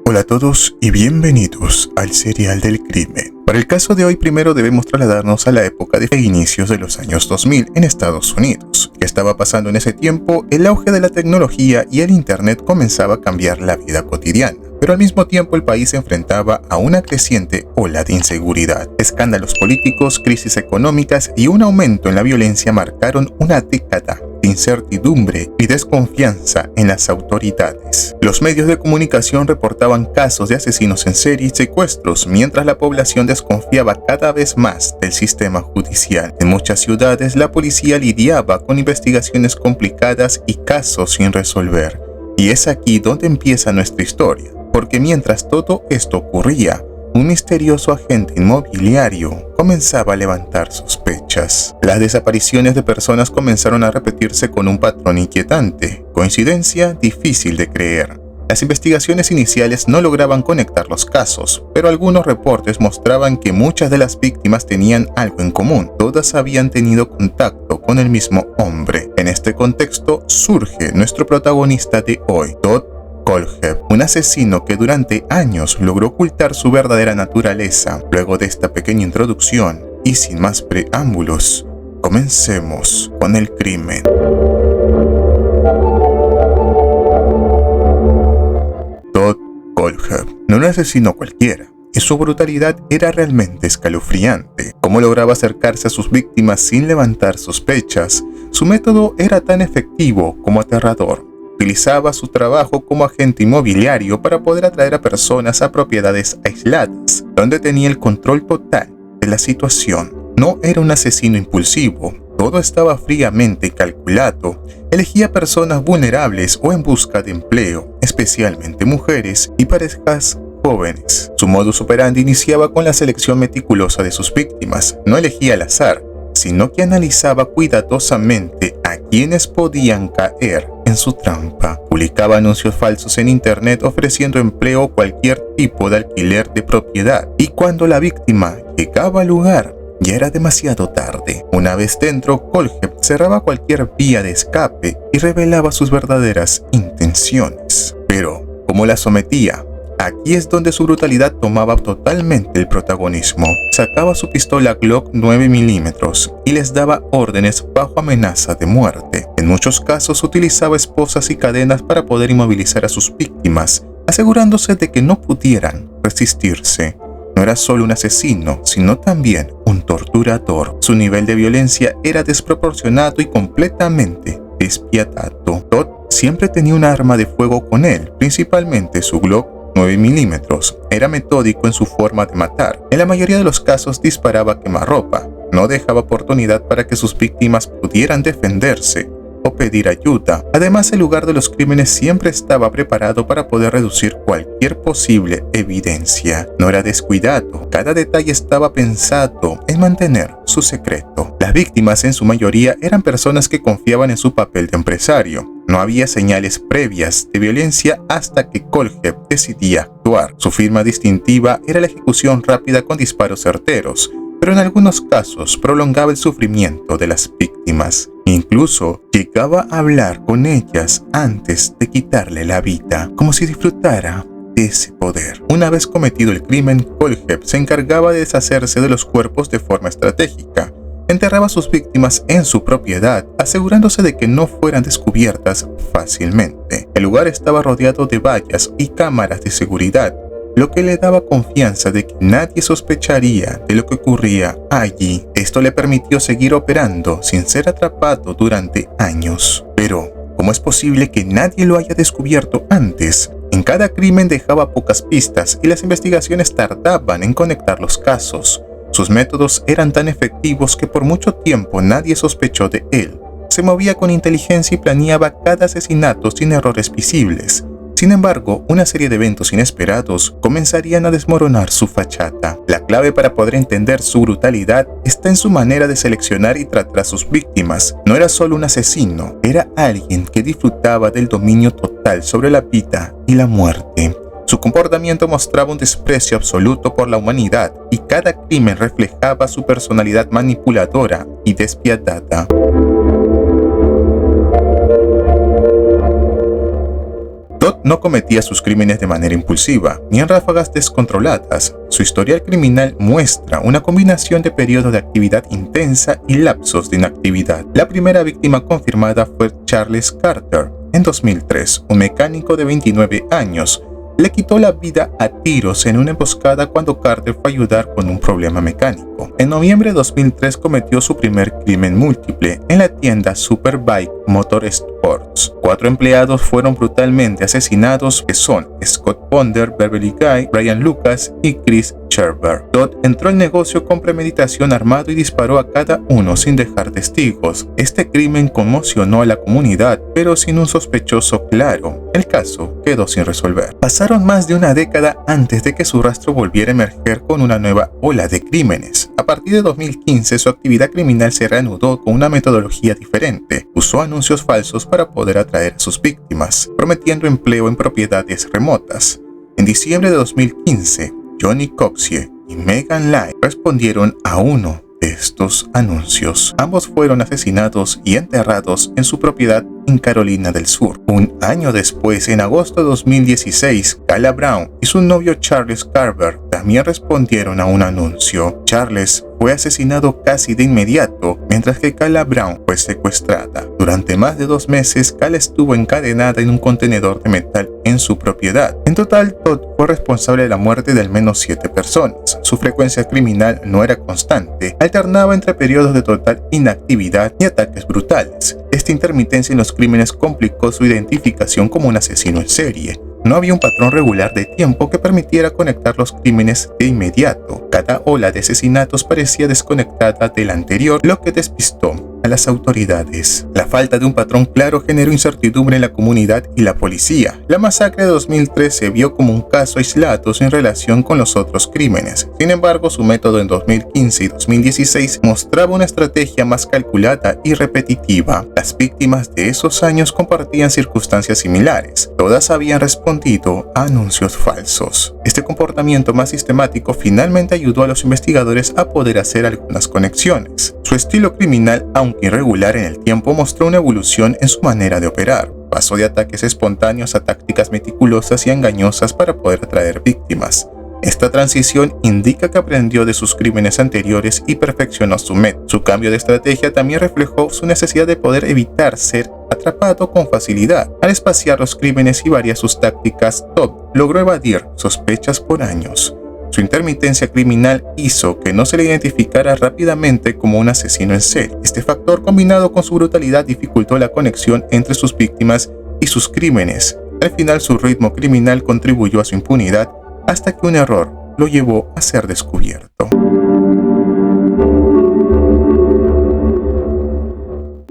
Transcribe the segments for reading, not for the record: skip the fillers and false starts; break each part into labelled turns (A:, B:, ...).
A: Hola a todos y bienvenidos al Serial del Crimen. Para el caso de hoy, primero debemos trasladarnos a la época de inicios de los años 2000 en Estados Unidos. ¿Qué estaba pasando en ese tiempo? El auge de la tecnología y el internet comenzaba a cambiar la vida cotidiana. Pero al mismo tiempo el país se enfrentaba a una creciente ola de inseguridad. Escándalos políticos, crisis económicas y un aumento en la violencia marcaron una década de incertidumbre y desconfianza en las autoridades. Los medios de comunicación reportaban casos de asesinos en serie y secuestros, mientras la población desconfiaba cada vez más del sistema judicial. En muchas ciudades, la policía lidiaba con investigaciones complicadas y casos sin resolver. Y es aquí donde empieza nuestra historia, porque mientras todo esto ocurría, un misterioso agente inmobiliario comenzaba a levantar sospechas. Las desapariciones de personas comenzaron a repetirse con un patrón inquietante. Coincidencia difícil de creer. Las investigaciones iniciales no lograban conectar los casos, pero algunos reportes mostraban que muchas de las víctimas tenían algo en común. Todas habían tenido contacto con el mismo hombre. En este contexto surge nuestro protagonista de hoy, Todd Kohlhepp, un asesino que durante años logró ocultar su verdadera naturaleza. Luego de esta pequeña introducción y sin más preámbulos, comencemos con el crimen. Todd Kohlhepp no era un asesino cualquiera, y su brutalidad era realmente escalofriante. Cómo lograba acercarse a sus víctimas sin levantar sospechas, su método era tan efectivo como aterrador. Utilizaba su trabajo como agente inmobiliario para poder atraer a personas a propiedades aisladas, donde tenía el control total de la situación. No era un asesino impulsivo, todo estaba fríamente calculado. Elegía personas vulnerables o en busca de empleo, especialmente mujeres y parejas jóvenes. Su modus operandi iniciaba con la selección meticulosa de sus víctimas. No elegía al azar, sino que analizaba cuidadosamente a quienes podían caer en su trampa. Publicaba anuncios falsos en internet ofreciendo empleo o cualquier tipo de alquiler de propiedad. Y cuando la víctima llegaba al lugar, ya era demasiado tarde. Una vez dentro, Kohlhepp cerraba cualquier vía de escape y revelaba sus verdaderas intenciones. Pero, ¿cómo la sometía? Aquí es donde su brutalidad tomaba totalmente el protagonismo. Sacaba su pistola Glock 9 mm y les daba órdenes bajo amenaza de muerte. En muchos casos utilizaba esposas y cadenas para poder inmovilizar a sus víctimas, asegurándose de que no pudieran resistirse. No era solo un asesino, sino también un torturador. Su nivel de violencia era desproporcionado y completamente despiadado. Todd siempre tenía un arma de fuego con él, principalmente su Glock 9 mm. Era metódico en su forma de matar. En la mayoría de los casos disparaba a quemarropa. No dejaba oportunidad para que sus víctimas pudieran defenderse o pedir ayuda. Además, el lugar de los crímenes siempre estaba preparado para poder reducir cualquier posible evidencia. No era descuidado. Cada detalle estaba pensado en mantener su secreto. Las víctimas en su mayoría eran personas que confiaban en su papel de empresario. No había señales previas de violencia hasta que Kohlhepp decidía actuar. Su firma distintiva era la ejecución rápida con disparos certeros, pero en algunos casos prolongaba el sufrimiento de las víctimas. Incluso llegaba a hablar con ellas antes de quitarle la vida, como si disfrutara de ese poder. Una vez cometido el crimen, Kohlhepp se encargaba de deshacerse de los cuerpos de forma estratégica. Enterraba a sus víctimas en su propiedad, asegurándose de que no fueran descubiertas fácilmente. El lugar estaba rodeado de vallas y cámaras de seguridad, lo que le daba confianza de que nadie sospecharía de lo que ocurría allí. Esto le permitió seguir operando sin ser atrapado durante años. Pero, ¿cómo es posible que nadie lo haya descubierto antes? En cada crimen dejaba pocas pistas y las investigaciones tardaban en conectar los casos. Sus métodos eran tan efectivos que por mucho tiempo nadie sospechó de él. Se movía con inteligencia y planeaba cada asesinato sin errores visibles. Sin embargo, una serie de eventos inesperados comenzarían a desmoronar su fachada. La clave para poder entender su brutalidad está en su manera de seleccionar y tratar a sus víctimas. No era solo un asesino, era alguien que disfrutaba del dominio total sobre la vida y la muerte. Su comportamiento mostraba un desprecio absoluto por la humanidad y cada crimen reflejaba su personalidad manipuladora y despiadada. Todd no cometía sus crímenes de manera impulsiva, ni en ráfagas descontroladas. Su historial criminal muestra una combinación de periodos de actividad intensa y lapsos de inactividad. La primera víctima confirmada fue Charles Carter, en 2003, un mecánico de 29 años. Le quitó la vida a tiros en una emboscada cuando Carter fue a ayudar con un problema mecánico. En noviembre de 2003 cometió su primer crimen múltiple en la tienda Superbike Motorsports. 4 empleados fueron brutalmente asesinados, que son Scott Ponder, Beverly Guy, Brian Lucas y Chris Scherber. Todd entró al negocio con premeditación, armado, y disparó a cada uno sin dejar testigos. Este crimen conmocionó a la comunidad, pero sin un sospechoso claro. El caso quedó sin resolver. Pasaron más de una década antes de que su rastro volviera a emerger con una nueva ola de crímenes. A partir de 2015, su actividad criminal se reanudó con una metodología diferente. Usó anuncios falsos para poder atraer a sus víctimas, prometiendo empleo en propiedades remotas. En diciembre de 2015, Johnny Coxier y Megan Lai respondieron a uno de estos anuncios. Ambos fueron asesinados y enterrados en su propiedad en Carolina del Sur. Un año después, en agosto de 2016, Kayla Brown y su novio Charles Carver también respondieron a un anuncio. Charles fue asesinado casi de inmediato, mientras que Kayla Brown fue secuestrada. Durante más de 2 meses, Kayla estuvo encadenada en un contenedor de metal en su propiedad. En total, Todd fue responsable de la muerte de al menos 7 personas. Su frecuencia criminal no era constante, alternaba entre periodos de total inactividad y ataques brutales. Esta intermitencia en los crímenes complicó su identificación como un asesino en serie. No había un patrón regular de tiempo que permitiera conectar los crímenes de inmediato. Cada ola de asesinatos parecía desconectada de la anterior, lo que despistó a las autoridades. La falta de un patrón claro generó incertidumbre en la comunidad y la policía. La masacre de 2003 se vio como un caso aislado sin relación con los otros crímenes. Sin embargo, su método en 2015 y 2016 mostraba una estrategia más calculada y repetitiva. Las víctimas de esos años compartían circunstancias similares. Todas habían respondido a anuncios falsos. Este comportamiento más sistemático finalmente ayudó a los investigadores a poder hacer algunas conexiones. Su estilo criminal, aunque irregular en el tiempo, mostró una evolución en su manera de operar. Pasó de ataques espontáneos a tácticas meticulosas y engañosas para poder atraer víctimas. Esta transición indica que aprendió de sus crímenes anteriores y perfeccionó su método. Su cambio de estrategia también reflejó su necesidad de poder evitar ser atrapado con facilidad. Al espaciar los crímenes y variar sus tácticas, Todd logró evadir sospechas por años. Su intermitencia criminal hizo que no se le identificara rápidamente como un asesino en serie. Este factor, combinado con su brutalidad, dificultó la conexión entre sus víctimas y sus crímenes. Al final, su ritmo criminal contribuyó a su impunidad hasta que un error lo llevó a ser descubierto.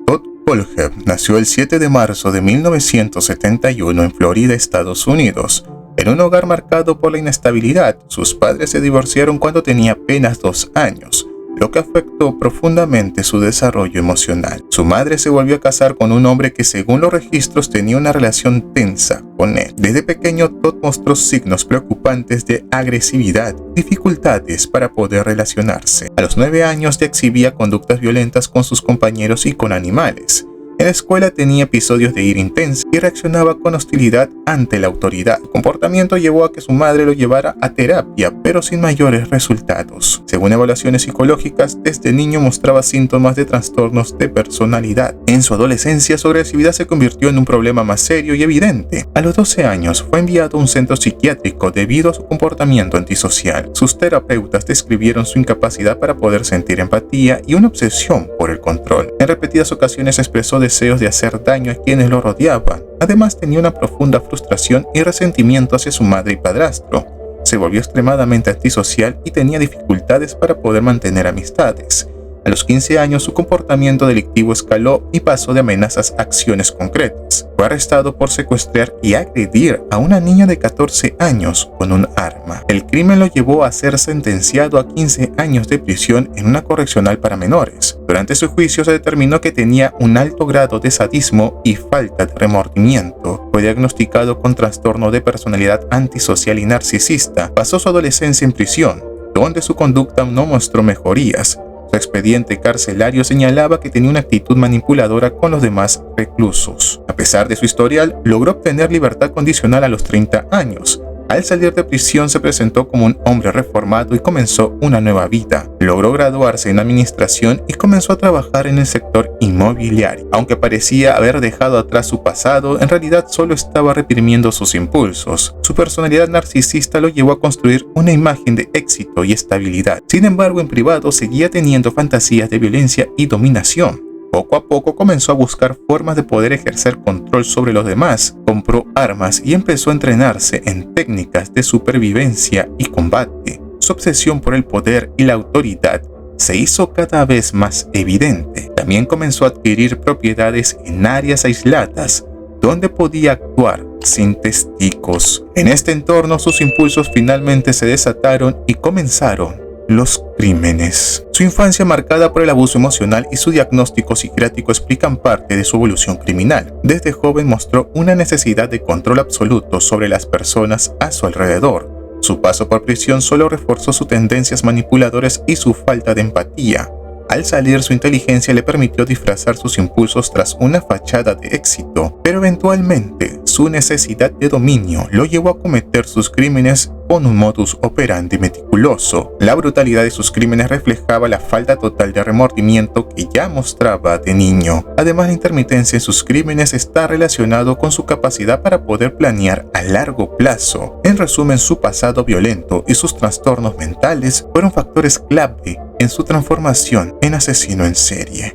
A: Todd Kohlhepp nació el 7 de marzo de 1971 en Florida, Estados Unidos. En un hogar marcado por la inestabilidad, sus padres se divorciaron cuando tenía apenas 2 años, lo que afectó profundamente su desarrollo emocional. Su madre se volvió a casar con un hombre que, según los registros, tenía una relación tensa con él. Desde pequeño, Todd mostró signos preocupantes de agresividad, dificultades para poder relacionarse. A los 9 años ya exhibía conductas violentas con sus compañeros y con animales. En la escuela tenía episodios de ira intensa y reaccionaba con hostilidad ante la autoridad. Su comportamiento llevó a que su madre lo llevara a terapia, pero sin mayores resultados. Según evaluaciones psicológicas, desde niño mostraba síntomas de trastornos de personalidad. En su adolescencia, su agresividad se convirtió en un problema más serio y evidente. A los 12 años, fue enviado a un centro psiquiátrico debido a su comportamiento antisocial. Sus terapeutas describieron su incapacidad para poder sentir empatía y una obsesión por el control. En repetidas ocasiones expresó deseos de hacer daño a quienes lo rodeaban. Además, tenía una profunda frustración y resentimiento hacia su madre y padrastro. Se volvió extremadamente antisocial y tenía dificultades para poder mantener amistades. A los 15 años, su comportamiento delictivo escaló y pasó de amenazas a acciones concretas. Fue arrestado por secuestrar y agredir a una niña de 14 años con un arma. El crimen lo llevó a ser sentenciado a 15 años de prisión en una correccional para menores. Durante su juicio se determinó que tenía un alto grado de sadismo y falta de remordimiento. Fue diagnosticado con trastorno de personalidad antisocial y narcisista. Pasó su adolescencia en prisión, donde su conducta no mostró mejorías. Su expediente carcelario señalaba que tenía una actitud manipuladora con los demás reclusos. A pesar de su historial, logró obtener libertad condicional a los 30 años. Al salir de prisión se presentó como un hombre reformado y comenzó una nueva vida. Logró graduarse en administración y comenzó a trabajar en el sector inmobiliario. Aunque parecía haber dejado atrás su pasado, en realidad solo estaba reprimiendo sus impulsos. Su personalidad narcisista lo llevó a construir una imagen de éxito y estabilidad. Sin embargo, en privado seguía teniendo fantasías de violencia y dominación. Poco a poco comenzó a buscar formas de poder ejercer control sobre los demás, compró armas y empezó a entrenarse en técnicas de supervivencia y combate. Su obsesión por el poder y la autoridad se hizo cada vez más evidente. También comenzó a adquirir propiedades en áreas aisladas, donde podía actuar sin testigos. En este entorno sus impulsos finalmente se desataron y comenzaron los crímenes. Su infancia marcada por el abuso emocional y su diagnóstico psiquiátrico explican parte de su evolución criminal. Desde joven mostró una necesidad de control absoluto sobre las personas a su alrededor. Su paso por prisión solo reforzó sus tendencias manipuladoras y su falta de empatía. Al salir, su inteligencia le permitió disfrazar sus impulsos tras una fachada de éxito, pero eventualmente su necesidad de dominio lo llevó a cometer sus crímenes con un modus operandi meticuloso. La brutalidad de sus crímenes reflejaba la falta total de remordimiento que ya mostraba de niño. Además, la intermitencia en sus crímenes está relacionado con su capacidad para poder planear a largo plazo. En resumen, su pasado violento y sus trastornos mentales fueron factores clave en su transformación en asesino en serie.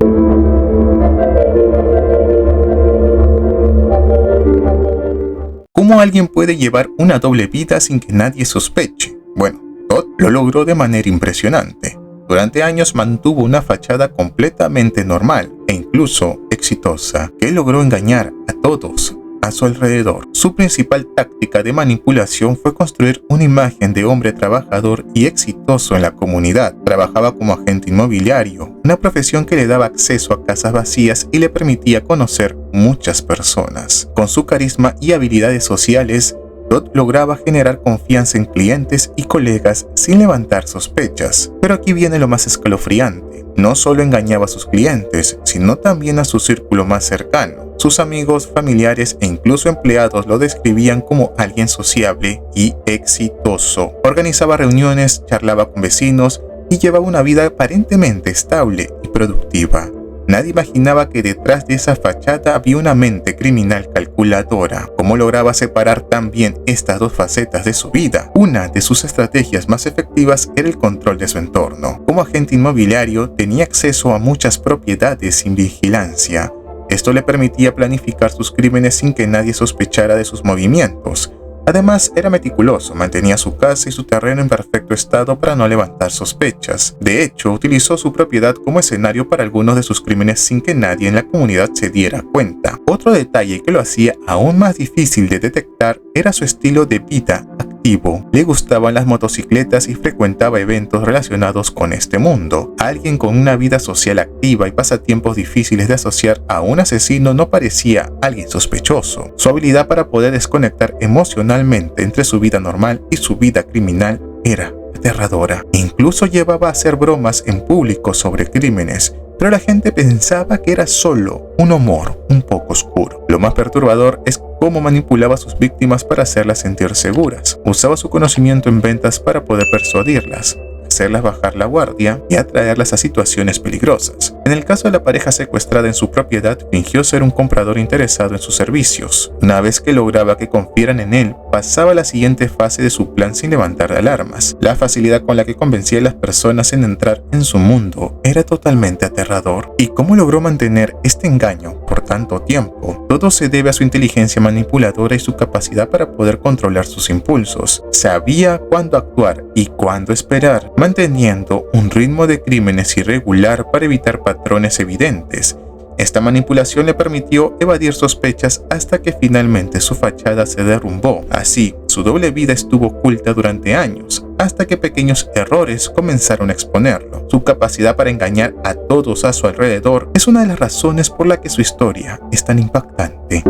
A: ¿Cómo alguien puede llevar una doble vida sin que nadie sospeche? Bueno, Todd lo logró de manera impresionante. Durante años mantuvo una fachada completamente normal e incluso exitosa, que logró engañar a todos a su alrededor. Su principal táctica de manipulación fue construir una imagen de hombre trabajador y exitoso en la comunidad. Trabajaba como agente inmobiliario, una profesión que le daba acceso a casas vacías y le permitía conocer muchas personas. Con su carisma y habilidades sociales, Todd lograba generar confianza en clientes y colegas sin levantar sospechas. Pero aquí viene lo más escalofriante. No solo engañaba a sus clientes, sino también a su círculo más cercano. Sus amigos, familiares e incluso empleados lo describían como alguien sociable y exitoso. Organizaba reuniones, charlaba con vecinos y llevaba una vida aparentemente estable y productiva. Nadie imaginaba que detrás de esa fachada había una mente criminal calculadora. ¿Cómo lograba separar tan bien estas dos facetas de su vida? Una de sus estrategias más efectivas era el control de su entorno. Como agente inmobiliario, tenía acceso a muchas propiedades sin vigilancia. Esto le permitía planificar sus crímenes sin que nadie sospechara de sus movimientos. Además, era meticuloso, mantenía su casa y su terreno en perfecto estado para no levantar sospechas. De hecho, utilizó su propiedad como escenario para algunos de sus crímenes sin que nadie en la comunidad se diera cuenta. Otro detalle que lo hacía aún más difícil de detectar era su estilo de vida activo. Le gustaban las motocicletas y frecuentaba eventos relacionados con este mundo. Alguien con una vida social activa y pasatiempos difíciles de asociar a un asesino no parecía alguien sospechoso. Su habilidad para poder desconectar emocionalmente entre su vida normal y su vida criminal era aterradora. Incluso llevaba a hacer bromas en público sobre crímenes, pero la gente pensaba que era solo un humor un poco oscuro. Lo más perturbador es cómo manipulaba a sus víctimas para hacerlas sentir seguras. Usaba su conocimiento en ventas para poder persuadirlas, hacerlas bajar la guardia y atraerlas a situaciones peligrosas. En el caso de la pareja secuestrada en su propiedad, fingió ser un comprador interesado en sus servicios. Una vez que lograba que confiaran en él, pasaba a la siguiente fase de su plan sin levantar alarmas. La facilidad con la que convencía a las personas en entrar en su mundo era totalmente aterrador. ¿Y cómo logró mantener este engaño por tanto tiempo? Todo se debe a su inteligencia manipuladora y su capacidad para poder controlar sus impulsos. Sabía cuándo actuar y cuándo esperar, manteniendo un ritmo de crímenes irregular para evitar patrones evidentes. Esta manipulación le permitió evadir sospechas hasta que finalmente su fachada se derrumbó. Así, su doble vida estuvo oculta durante años, hasta que pequeños errores comenzaron a exponerlo. Su capacidad para engañar a todos a su alrededor es una de las razones por la que su historia es tan impactante.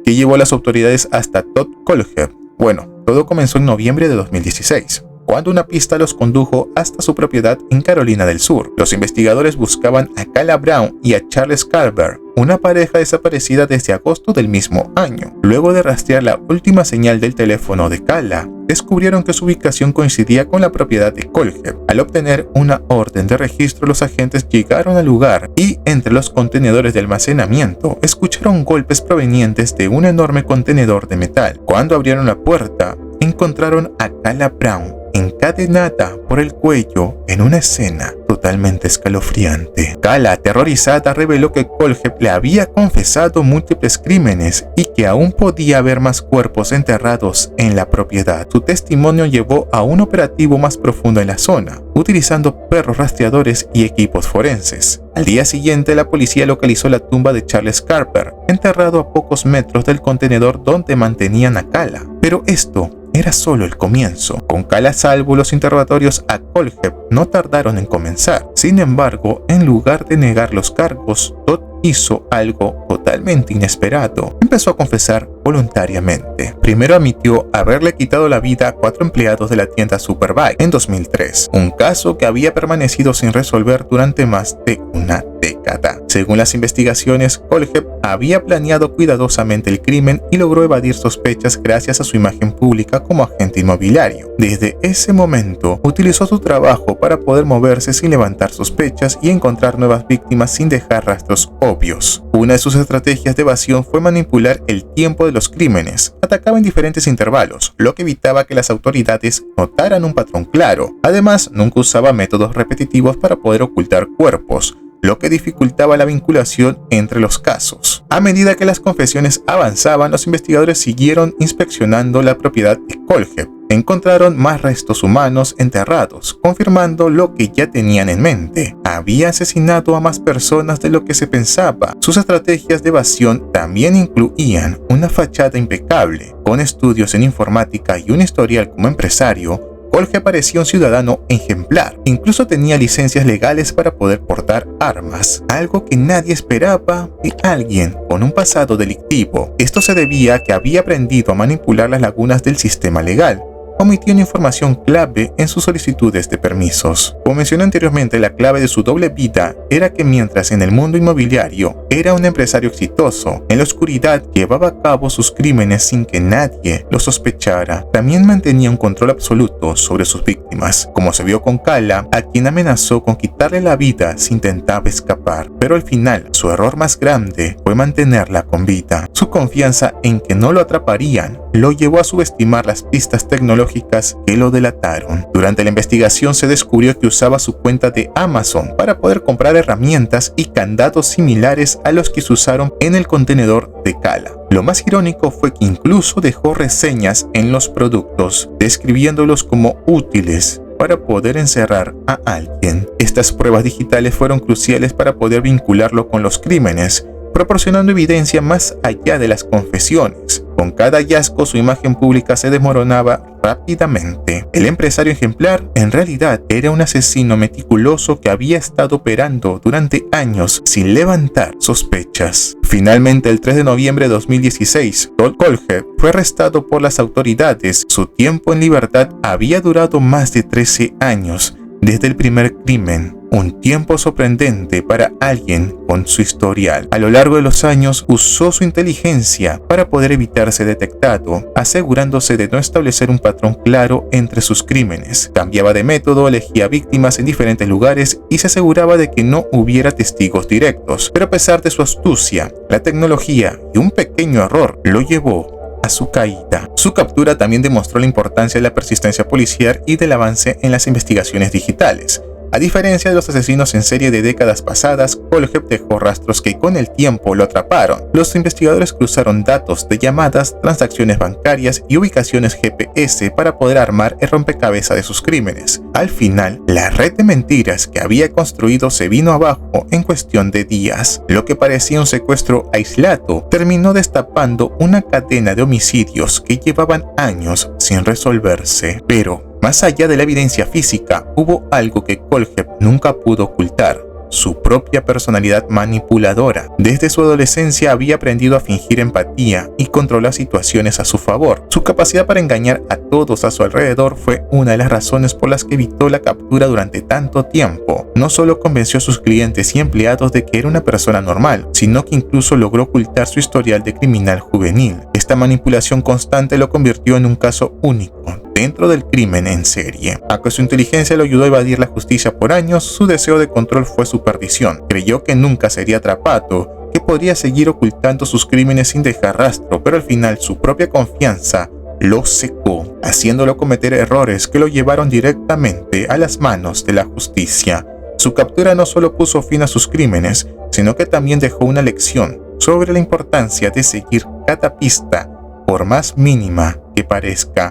A: ¿Qué llevó a las autoridades hasta Todd Kohlhepp? Bueno, Todo comenzó en noviembre de 2016, cuando una pista los condujo hasta su propiedad en Carolina del Sur. Los investigadores buscaban a Kala Brown y a Charles Carver, una pareja desaparecida desde agosto del mismo año. Luego de rastrear la última señal del teléfono de Kala, descubrieron que su ubicación coincidía con la propiedad de Kohlhepp. Al obtener una orden de registro, los agentes llegaron al lugar y, entre los contenedores de almacenamiento, escucharon golpes provenientes de un enorme contenedor de metal. Cuando abrieron la puerta, encontraron a Kala Brown encadenada por el cuello en una escena totalmente escalofriante. Kala, aterrorizada, reveló que Kohlhepp le había confesado múltiples crímenes y que aún podía haber más cuerpos enterrados en la propiedad. Su testimonio llevó a un operativo más profundo en la zona, utilizando perros rastreadores y equipos forenses. Al día siguiente, la policía localizó la tumba de Charles Carver, enterrado a pocos metros del contenedor donde mantenían a Kala. Pero esto era solo el comienzo. Con Kala a salvo, los interrogatorios a Kohlhepp no tardaron en comenzar. Sin embargo, en lugar de negar los cargos, Todd hizo algo totalmente inesperado. Empezó a confesar voluntariamente. Primero admitió haberle quitado la vida a 4 empleados de la tienda Superbike en 2003, un caso que había permanecido sin resolver durante más de una década. Según las investigaciones, Kohlhepp había planeado cuidadosamente el crimen y logró evadir sospechas gracias a su imagen pública como agente inmobiliario. Desde ese momento, utilizó su trabajo para poder moverse sin levantar sospechas y encontrar nuevas víctimas sin dejar rastros obvios. Una de sus estrategias de evasión fue manipular el tiempo de los crímenes. Atacaba en diferentes intervalos, lo que evitaba que las autoridades notaran un patrón claro. Además, nunca usaba métodos repetitivos para poder ocultar cuerpos, lo que dificultaba la vinculación entre los casos. A medida que las confesiones avanzaban, los investigadores siguieron inspeccionando la propiedad de Kohlhepp. Encontraron más restos humanos enterrados, confirmando lo que ya tenían en mente. Había asesinado a más personas de lo que se pensaba. Sus estrategias de evasión también incluían una fachada impecable, con estudios en informática y un historial como empresario. Kohlhepp parecía un ciudadano ejemplar. Incluso tenía licencias legales para poder portar armas, algo que nadie esperaba de alguien con un pasado delictivo. Esto se debía a que había aprendido a manipular las lagunas del sistema legal, omitiendo información clave en sus solicitudes de permisos. Como mencioné anteriormente, la clave de su doble vida era que mientras en el mundo inmobiliario era un empresario exitoso, en la oscuridad llevaba a cabo sus crímenes sin que nadie lo sospechara. También mantenía un control absoluto sobre sus víctimas, como se vio con Kala, a quien amenazó con quitarle la vida si intentaba escapar. Pero al final, su error más grande fue mantenerla con vida. Su confianza en que no lo atraparían lo llevó a subestimar las pistas tecnológicas que lo delataron. Durante la investigación se descubrió que usaba su cuenta de Amazon para poder comprar herramientas y candados similares a los que se usaron en el contenedor de Kala. Lo más irónico fue que incluso dejó reseñas en los productos, describiéndolos como útiles para poder encerrar a alguien. Estas pruebas digitales fueron cruciales para poder vincularlo con los crímenes, proporcionando evidencia más allá de las confesiones. Con cada hallazgo, su imagen pública se desmoronaba rápidamente. El empresario ejemplar en realidad era un asesino meticuloso que había estado operando durante años sin levantar sospechas. Finalmente, el 3 de noviembre de 2016, Todd Kohlhepp fue arrestado por las autoridades. Su tiempo en libertad había durado más de 13 años desde el primer crimen. Un tiempo sorprendente para alguien con su historial. A lo largo de los años usó su inteligencia para poder evitar ser detectado, asegurándose de no establecer un patrón claro entre sus crímenes. Cambiaba de método, elegía víctimas en diferentes lugares y se aseguraba de que no hubiera testigos directos. Pero a pesar de su astucia, la tecnología y un pequeño error lo llevó a su caída. Su captura también demostró la importancia de la persistencia policial y del avance en las investigaciones digitales. A diferencia de los asesinos en serie de décadas pasadas, Kohlhepp dejó rastros que con el tiempo lo atraparon. Los investigadores cruzaron datos de llamadas, transacciones bancarias y ubicaciones GPS para poder armar el rompecabezas de sus crímenes. Al final, la red de mentiras que había construido se vino abajo en cuestión de días. Lo que parecía un secuestro aislado terminó destapando una cadena de homicidios que llevaban años sin resolverse. Pero más allá de la evidencia física, hubo algo que Kohlhepp nunca pudo ocultar: su propia personalidad manipuladora. Desde su adolescencia había aprendido a fingir empatía y controlar situaciones a su favor. Su capacidad para engañar a todos a su alrededor fue una de las razones por las que evitó la captura durante tanto tiempo. No solo convenció a sus clientes y empleados de que era una persona normal, sino que incluso logró ocultar su historial de criminal juvenil. Esta manipulación constante lo convirtió en un caso único dentro del crimen en serie. Aunque su inteligencia lo ayudó a evadir la justicia por años, su deseo de control fue su perdición. Creyó que nunca sería atrapado, que podría seguir ocultando sus crímenes sin dejar rastro, pero al final su propia confianza lo secó, haciéndolo cometer errores que lo llevaron directamente a las manos de la justicia. Su captura no solo puso fin a sus crímenes, sino que también dejó una lección sobre la importancia de seguir cada pista, por más mínima que parezca.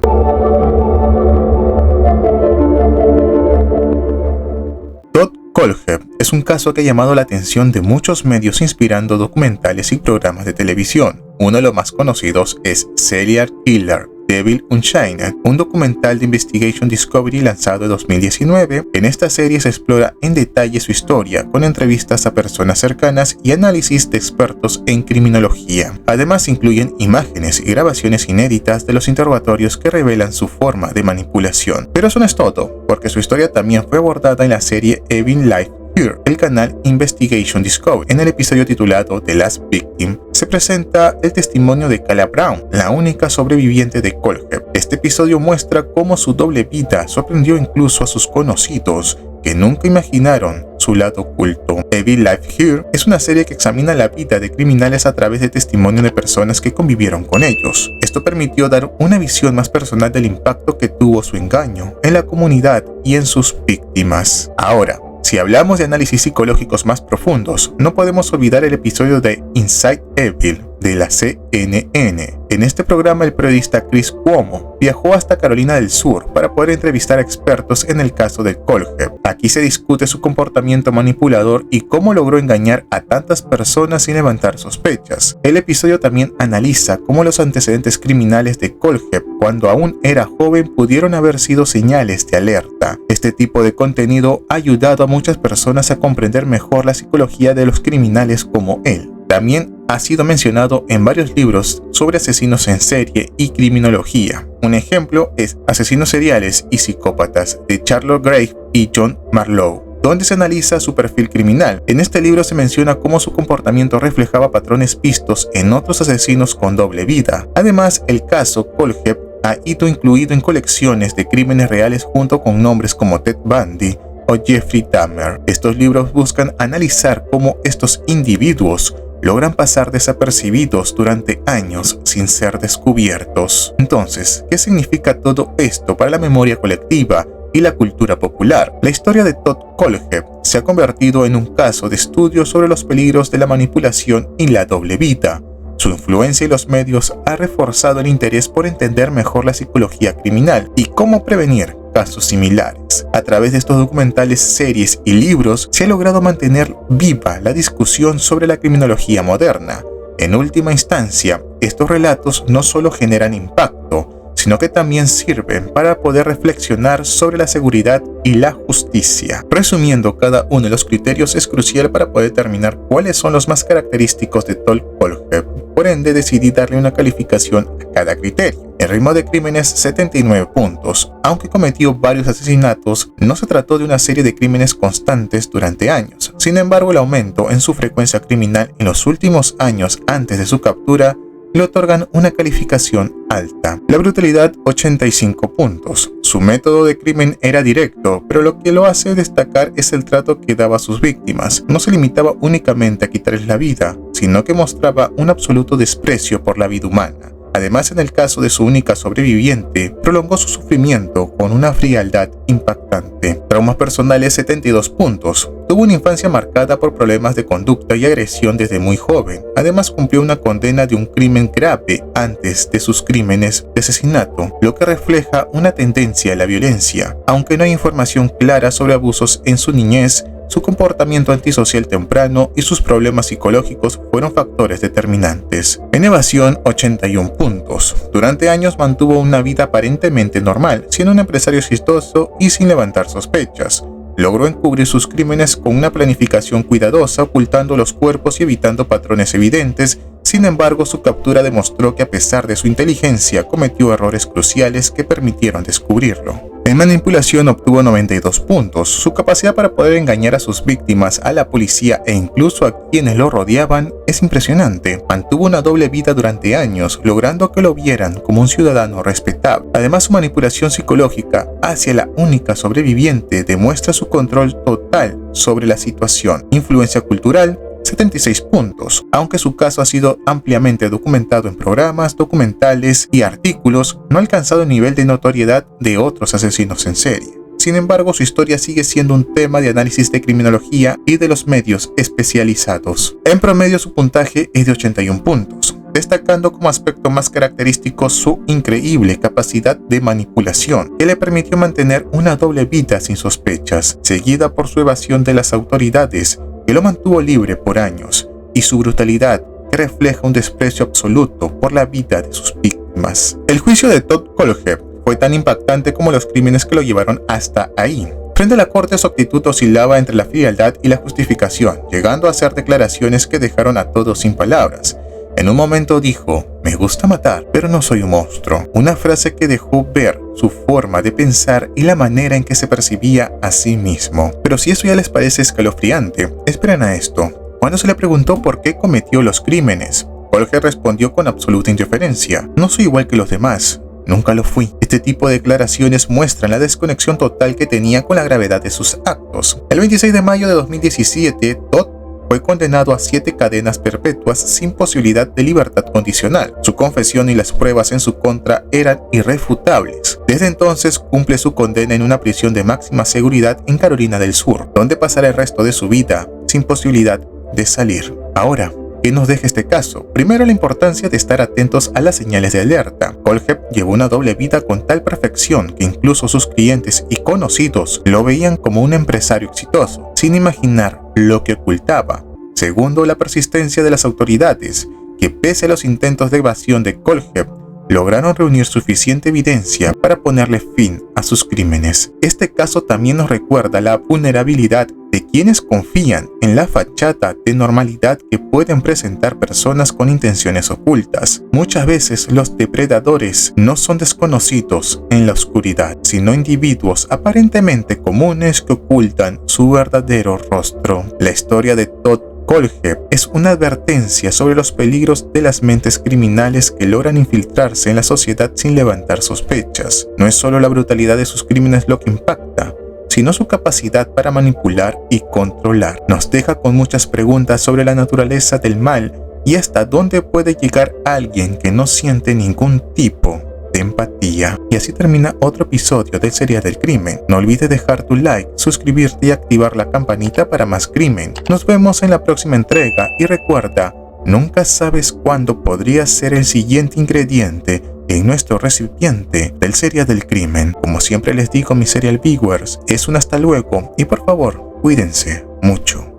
A: Todd Kohlhepp es un caso que ha llamado la atención de muchos medios inspirando documentales y programas de televisión. Uno de los más conocidos es Serial Killer Devil Unchained, un documental de Investigation Discovery lanzado en 2019. En esta serie se explora en detalle su historia, con entrevistas a personas cercanas y análisis de expertos en criminología. Además incluyen imágenes y grabaciones inéditas de los interrogatorios que revelan su forma de manipulación. Pero eso no es todo, porque su historia también fue abordada en la serie Evil Life Here, el canal Investigation Discovery. En el episodio titulado The Last Victim, se presenta el testimonio de Kala Brown, la única sobreviviente de Kohlhepp. Este episodio muestra cómo su doble vida sorprendió incluso a sus conocidos, que nunca imaginaron su lado oculto. Evil Life Here es una serie que examina la vida de criminales a través de testimonio de personas que convivieron con ellos. Esto permitió dar una visión más personal del impacto que tuvo su engaño en la comunidad y en sus víctimas. Ahora, si hablamos de análisis psicológicos más profundos, no podemos olvidar el episodio de Inside Evil de la CNN. En este programa, el periodista Chris Cuomo viajó hasta Carolina del Sur para poder entrevistar a expertos en el caso de Kohlhepp. Aquí se discute su comportamiento manipulador y cómo logró engañar a tantas personas sin levantar sospechas. El episodio también analiza cómo los antecedentes criminales de Kohlhepp cuando aún era joven pudieron haber sido señales de alerta. Este tipo de contenido ha ayudado a muchas personas a comprender mejor la psicología de los criminales como él. También ha sido mencionado en varios libros sobre asesinos en serie y criminología. Un ejemplo es Asesinos seriales y psicópatas de Charlotte Gray y John Marlowe, donde se analiza su perfil criminal. En este libro se menciona cómo su comportamiento reflejaba patrones vistos en otros asesinos con doble vida. Además, el caso Kohlhepp ha ido incluido en colecciones de crímenes reales junto con nombres como Ted Bundy o Jeffrey Dahmer. Estos libros buscan analizar cómo estos individuos logran pasar desapercibidos durante años sin ser descubiertos. Entonces, ¿qué significa todo esto para la memoria colectiva y la cultura popular? La historia de Todd Kohlhepp se ha convertido en un caso de estudio sobre los peligros de la manipulación y la doble vida. Su influencia en los medios ha reforzado el interés por entender mejor la psicología criminal y cómo prevenir casos similares. A través de estos documentales, series y libros se ha logrado mantener viva la discusión sobre la criminología moderna. En última instancia, estos relatos no solo generan impacto, sino que también sirven para poder reflexionar sobre la seguridad y la justicia. Resumiendo, cada uno de los criterios es crucial para poder determinar cuáles son los más característicos de Todd Kohlhepp. Por ende, decidí darle una calificación a cada criterio. El ritmo de crímenes 79 puntos. Aunque cometió varios asesinatos, no se trató de una serie de crímenes constantes durante años. Sin embargo, el aumento en su frecuencia criminal en los últimos años antes de su captura le otorgan una calificación alta. La brutalidad 85 puntos. Su método de crimen era directo, pero lo que lo hace destacar es el trato que daba a sus víctimas. No se limitaba únicamente a quitarles la vida, sino que mostraba un absoluto desprecio por la vida humana. Además, en el caso de su única sobreviviente, prolongó su sufrimiento con una frialdad impactante. Traumas personales 72 puntos. Tuvo una infancia marcada por problemas de conducta y agresión desde muy joven. Además, cumplió una condena de un crimen grave antes de sus crímenes de asesinato, lo que refleja una tendencia a la violencia. Aunque no hay información clara sobre abusos en su niñez, su comportamiento antisocial temprano y sus problemas psicológicos fueron factores determinantes. En evasión, 81 puntos. Durante años mantuvo una vida aparentemente normal, siendo un empresario exitoso y sin levantar sospechas. logró encubrir sus crímenes con una planificación cuidadosa, ocultando los cuerpos y evitando patrones evidentes. Sin embargo, su captura demostró que a pesar de su inteligencia, cometió errores cruciales que permitieron descubrirlo. En manipulación obtuvo 92 puntos. Su capacidad para poder engañar a sus víctimas, a la policía e incluso a quienes lo rodeaban es impresionante. Mantuvo una doble vida durante años, logrando que lo vieran como un ciudadano respetable. Además, su manipulación psicológica hacia la única sobreviviente demuestra su control total sobre la situación. Influencia cultural, 76 puntos. Aunque su caso ha sido ampliamente documentado en programas, documentales y artículos, no ha alcanzado el nivel de notoriedad de otros asesinos en serie. Sin embargo, su historia sigue siendo un tema de análisis de criminología y de los medios especializados. En promedio, su puntaje es de 81 puntos, destacando como aspecto más característico su increíble capacidad de manipulación, que le permitió mantener una doble vida sin sospechas, seguida por su evasión de las autoridades, que lo mantuvo libre por años, y su brutalidad, que refleja un desprecio absoluto por la vida de sus víctimas. El juicio de Todd Kohlhepp fue tan impactante como los crímenes que lo llevaron hasta ahí. Frente a la corte, su actitud oscilaba entre la frialdad y la justificación, llegando a hacer declaraciones que dejaron a todos sin palabras. En un momento dijo: "Me gusta matar, pero no soy un monstruo", una frase que dejó ver su forma de pensar y la manera en que se percibía a sí mismo. Pero si eso ya les parece escalofriante, esperen a esto. Cuando se le preguntó por qué cometió los crímenes, Kohlhepp respondió con absoluta indiferencia: "No soy igual que los demás. Nunca lo fui". Este tipo de declaraciones muestran la desconexión total que tenía con la gravedad de sus actos. El 26 de mayo de 2017, Todd fue condenado a 7 cadenas perpetuas sin posibilidad de libertad condicional. Su confesión y las pruebas en su contra eran irrefutables. Desde entonces cumple su condena en una prisión de máxima seguridad en Carolina del Sur, donde pasará el resto de su vida sin posibilidad de salir. Ahora, ¿qué nos deja este caso? Primero, la importancia de estar atentos a las señales de alerta. Kohlhepp llevó una doble vida con tal perfección que incluso sus clientes y conocidos lo veían como un empresario exitoso, sin imaginar lo que ocultaba. Segundo, la persistencia de las autoridades, que pese a los intentos de evasión de Kohlhepp, lograron reunir suficiente evidencia para ponerle fin a sus crímenes. Este caso también nos recuerda la vulnerabilidad de quienes confían en la fachada de normalidad que pueden presentar personas con intenciones ocultas. Muchas veces los depredadores no son desconocidos en la oscuridad, sino individuos aparentemente comunes que ocultan su verdadero rostro. La historia de Todd Kohlhepp es una advertencia sobre los peligros de las mentes criminales que logran infiltrarse en la sociedad sin levantar sospechas. No es solo la brutalidad de sus crímenes lo que impacta, sino su capacidad para manipular y controlar. Nos deja con muchas preguntas sobre la naturaleza del mal y hasta dónde puede llegar alguien que no siente ningún tipo de empatía. Y así termina otro episodio del Serial del Crimen. No olvides dejar tu like, suscribirte y activar la campanita para más crimen. Nos vemos en la próxima entrega y recuerda, nunca sabes cuándo podría ser el siguiente ingrediente en nuestro recipiente del Serial del Crimen. Como siempre les digo, mis serial viewers, es un hasta luego y por favor, cuídense mucho.